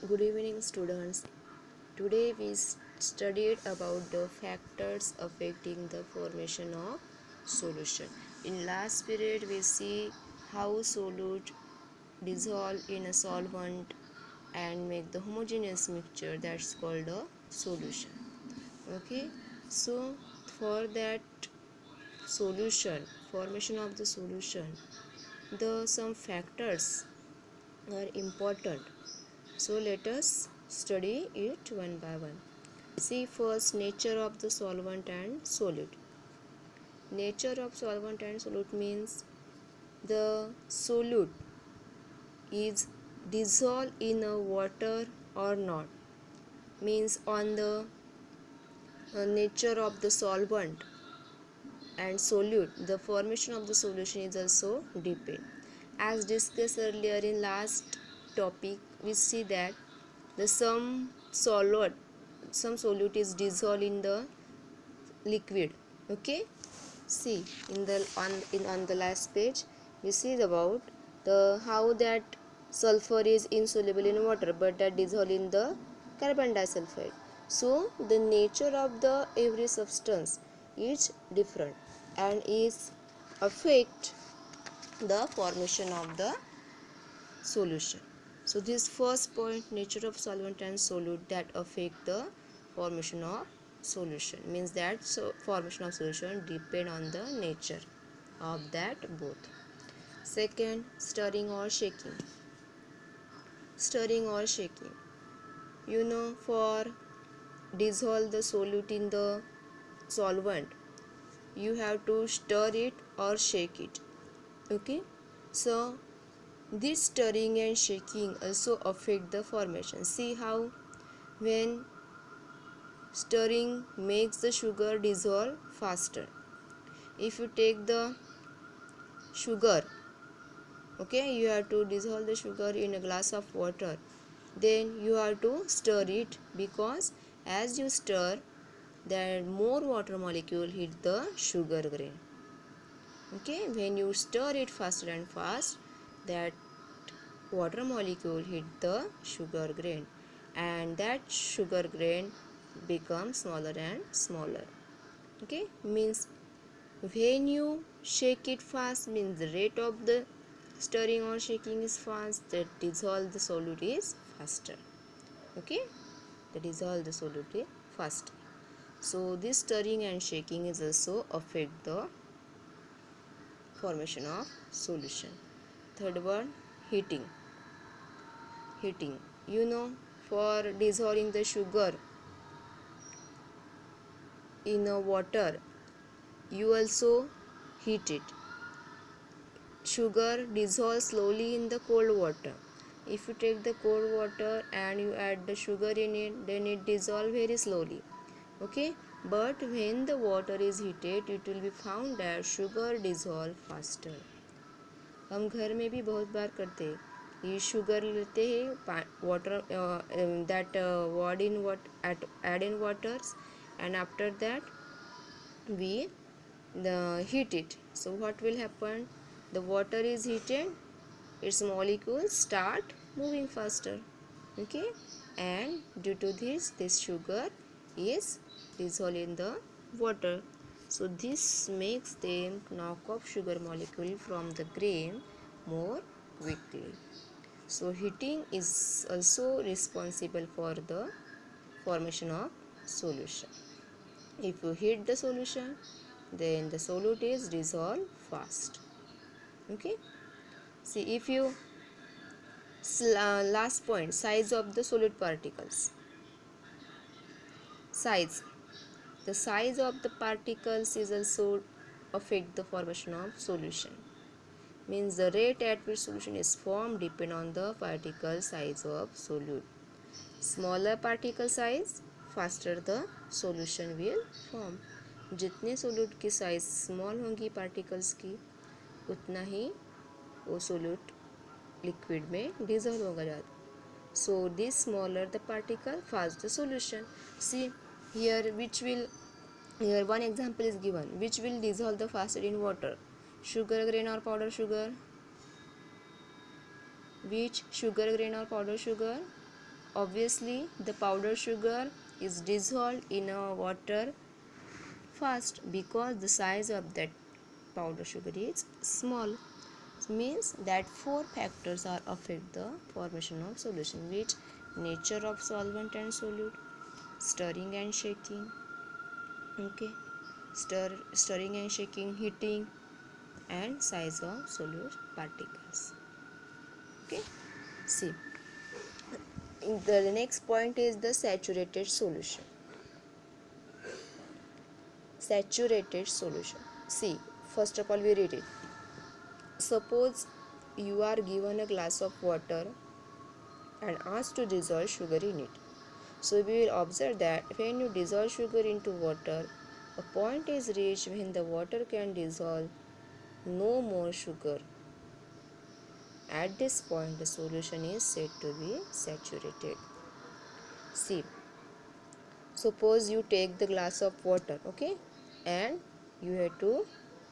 Good evening, students. Today we studied about the factors affecting the formation of solution. In last period, we see how solute dissolve in a solvent and make the homogeneous mixture that's called a solution. Okay, so for that solution, formation of the solution, the some factors are important. So let us study it one by one. See first nature of the solvent and solute. Nature of solvent and solute means the solute is dissolved in a water or not. Means on the nature of the solvent and solute, the formation of the solution is also depend. As discussed earlier in last topic, we see that the some solute is dissolved in the liquid. Okay, see in the on the last page we see about the how that sulfur is insoluble in water but that dissolved in the carbon disulfide. So the nature of the every substance is different and is affect the formation of the solution. So this first point, nature of solvent and solute that affect the formation of solution, means that formation of solution depend on the nature of that both. Second, stirring or shaking. Stirring or shaking, for dissolve the solute in the solvent, you have to stir it or shake it. Okay, so this stirring and shaking also affect the formation. See how when stirring makes the sugar dissolve faster. If you take the sugar, okay, you have to dissolve the sugar in a glass of water, then you have to stir it, because as you stir, then more water molecule hit the sugar grain. Okay, when you stir it faster and fast, that water molecule hit the sugar grain and that sugar grain becomes smaller and smaller. Okay, means when you shake it fast, means the rate of the stirring or shaking is fast, that dissolve the solute is faster. Okay, the dissolve the solute is faster. So this stirring and shaking is also affect the formation of solution. Third one, heating. Heating, for dissolving the sugar in a water, you also heat it. Sugar dissolves slowly in the cold water. If you take the cold water and you add the sugar in it, then it dissolves very slowly. Okay, but when the water is heated, it will be found that sugar dissolve faster. हम घर में भी बहुत बार करते हैं, ये sugar लेते हैं, water that watt in what add in waters, and after that we heat it. So what will happen, the water is heated, its molecules start moving faster. Okay, and due to this sugar is dissolved in the water. So this makes them knock off sugar molecule from the grain more quickly. So heating is also responsible for the formation of solution. If you heat the solution, then the solute is dissolved fast. Okay, see if you last point, size of the solute particles. Size, the size of the particles is also affect the formation of solution. Means the rate at which solution is formed depend on the particle size of solute. Smaller particle size, faster the solution will form. जितने solute की size small होंगी particles की, उतना ही वो solute liquid में dissolve होगा जाता. So this smaller the particle, fast the solution. See here here one example is given, which will dissolve the faster in water, sugar grain or powder sugar. Which sugar grain or powder sugar? obviously the powder sugar is dissolved in a water fast because the size of that powder sugar is small. Means that four factors are affect the formation of solution, which nature of solvent and solute, stirring and shaking, okay, stirring and shaking, heating, and size of solute particles. Okay, see, the next point is the saturated solution. Saturated solution. See, first of all we read it. Suppose you are given a glass of water and asked to dissolve sugar in it. So we will observe that when you dissolve sugar into water, a point is reached when the water can dissolve no more sugar. At this point, the solution is said to be saturated. See, suppose you take the glass of water, okay, and you have to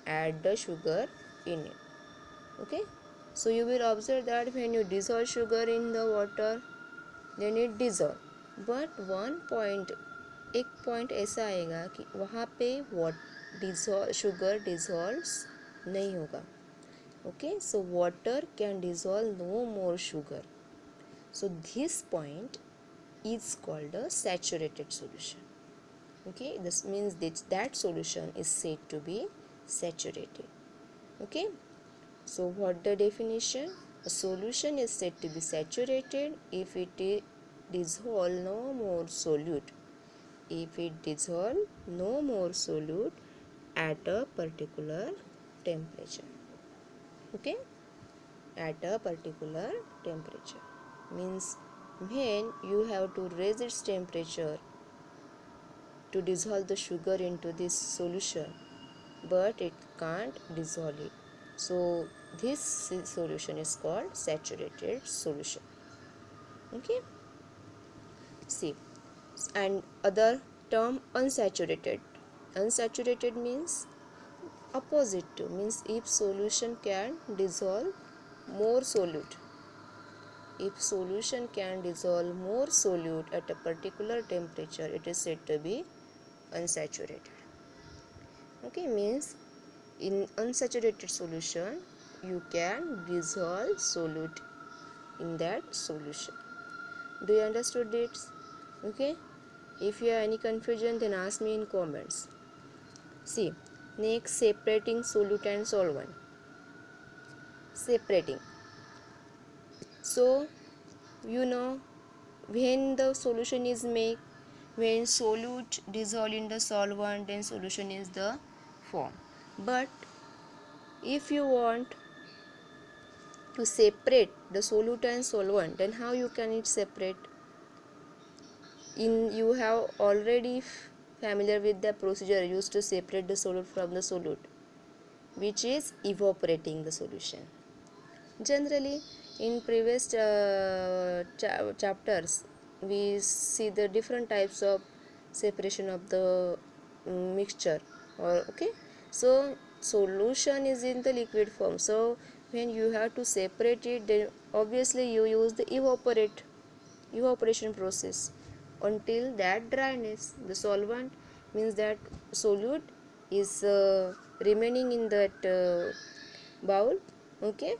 add the sugar in it, okay. So you will observe that when you dissolve sugar in the water, then it dissolve. But one point, एक point ऐसा आएगा कि वहाँ पे sugar dissolves नहीं होगा, okay. So water can dissolve no more sugar. So this point is called a saturated solution, okay. This means that solution is said to be saturated, okay. So what the definition? A solution is said to be saturated if it dissolve no more solute. If it dissolve no more solute at a particular temperature, okay. At a particular temperature means when you have to raise its temperature to dissolve the sugar into this solution, but it can't dissolve it. So this solution is called saturated solution, okay. See, and other term unsaturated. Unsaturated means opposite to, means if solution can dissolve more solute. If solution can dissolve more solute at a particular temperature, it is said to be unsaturated, okay. Means in unsaturated solution you can dissolve solute in that solution. Do you understood it? Okay. If you have any confusion, then ask me in comments. See, next, separating solute and solvent. Separating. So you know, when the solution is made, when solute dissolve in the solvent, then solution is the form. But if you want to separate the solute and solvent, then how you can it separate? You have already familiar with the procedure used to separate the solute from the solute, which is evaporating the solution. Generally, in previous chapters, we see the different types of separation of the mixture, or okay. So solution is in the liquid form. So when you have to separate it, then obviously you use the evaporation process until that dryness. The solvent means that solute is remaining in that bowl, okay,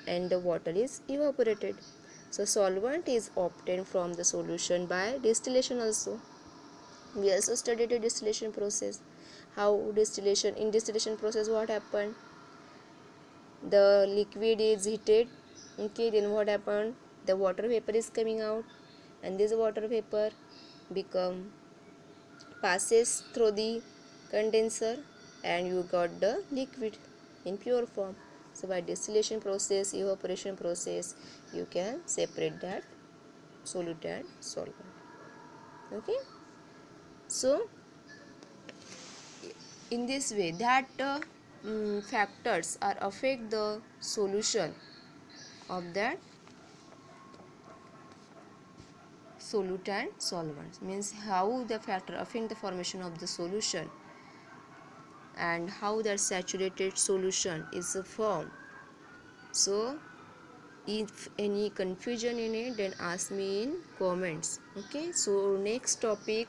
and the water is evaporated. So solvent is obtained from the solution by distillation also. We also studied the distillation process. How distillation, in distillation process what happened? The liquid is heated, okay, then what happened? The water vapor is coming out, and this water vapor passes through the condenser, and you got the liquid in pure form. So by distillation process, evaporation process, you can separate that solute and solvent, okay. So in this way, that factors are affect the solution of that solute and solvents, means how the factor affect the formation of the solution and how that saturated solution is formed. So if any confusion in it, then ask me in comments. Okay, so next topic,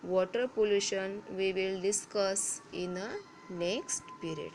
water pollution, we will discuss in a next period.